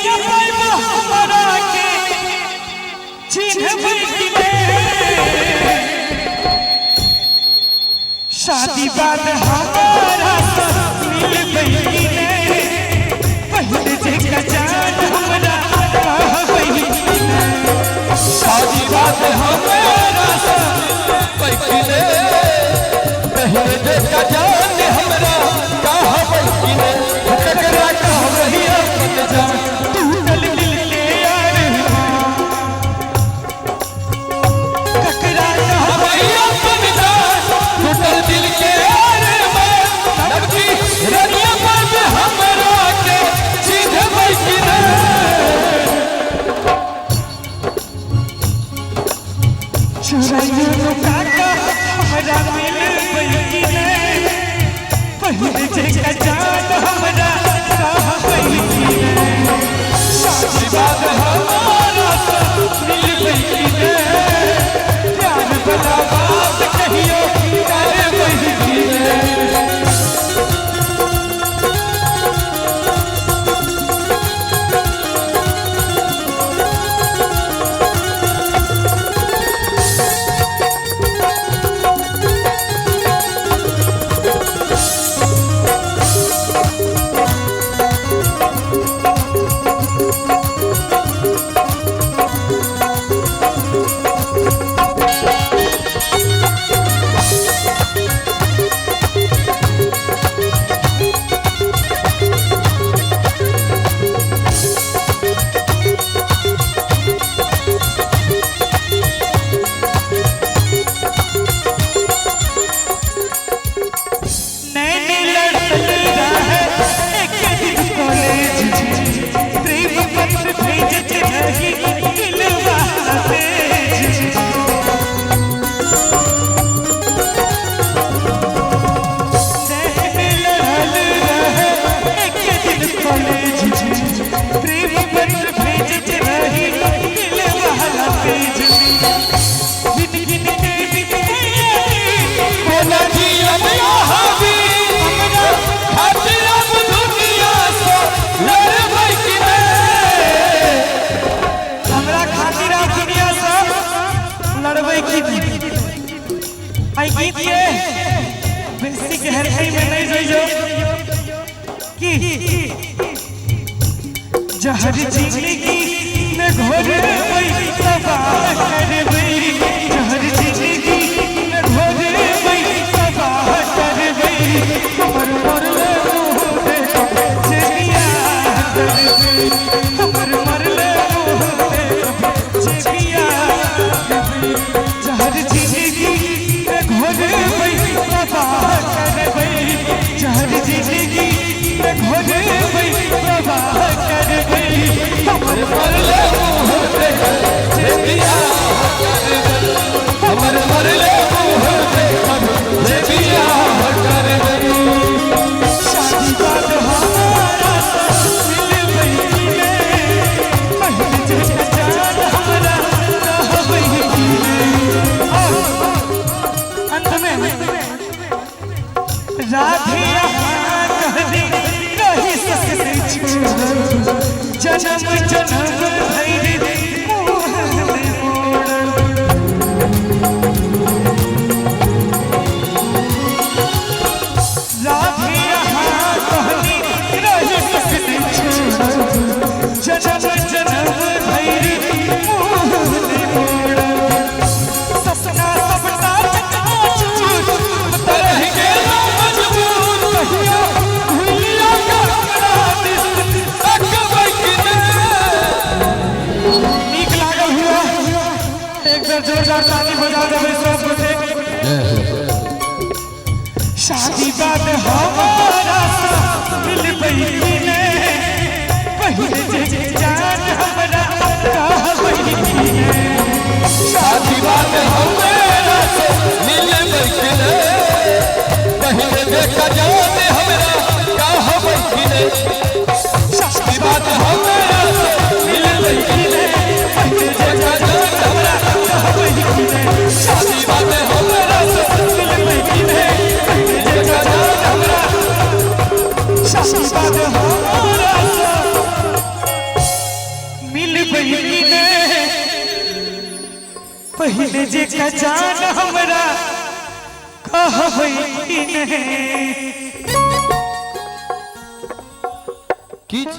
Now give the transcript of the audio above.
रतिया पाइबा हमरा के चिन्हबै कि ने शादी बाद हमारा मिलबै कि ने पहले जे जान हमरा कहबै कि ने शादी बाद हमारा मिलबै कि ने पहले जे जान हमरा कहबै कि ने ककरा कहबै अपन जान टूटल दिल के यार ककरा कहबै अपन जान टूटल दिल के यार लड़की रतिया पर हमरा के चिन्हबै कि ने चुराइयो काका हमरा मिलबै कि ने पहले जे जान हमरा कहबै कि ने शादी बाद हमारा मिलबै कि ने प्यार वाला बात कहियो करबै कि ने जहर जिंदगी में घोरबै तबाह करबै जहर जिंदगी में घोरबै तबाह करबै हमर मरले मोहबे जे बियाह करबै हमर मरले मोहबे जे बियाह करबै जहर जिंदगी में घोरबै तबाह करबै जहर जिंदगी में घोरबै तबाह करबै हमर मरले मोहबे जे बियाह करबै हमर मरले मोहबे जे बियाह करबै शादी बाद हमारा मिलबै कि ने पहले जे जान हमरा कहबै कि ने अंत में राधे यहाँ कहने कही सकते छोड़ जन्म जन्म धैर्य मोहन में मोड़ल राधे यहाँ कहने कही सकते छोड़ जन्म जन्म धैर्य मोहन में मोड़ल सपना सपना चूर तरह के मजबूर कहियो भूलिया का दिस अकबै कि ने नीक लागल हुआ एक बार जोरदार ताली बजा देबै सब गोटे शादी बाद हमारा मिलबै कि ने पहले जे जान हमरा कहबै कि ने शादी बाद हमारा मिलबै कि ने पहले जे जान हमरा कहबै कि ने शादी बाद हमारा मिलबै कि ने पहले जे जान हमरा कहबै कि ने शादी बाद हमारा मिलबै कि ने पहले जे जान हमरा शादी बाद हमारा पहले जे का जान हमरा कहबै कि नहीं किछ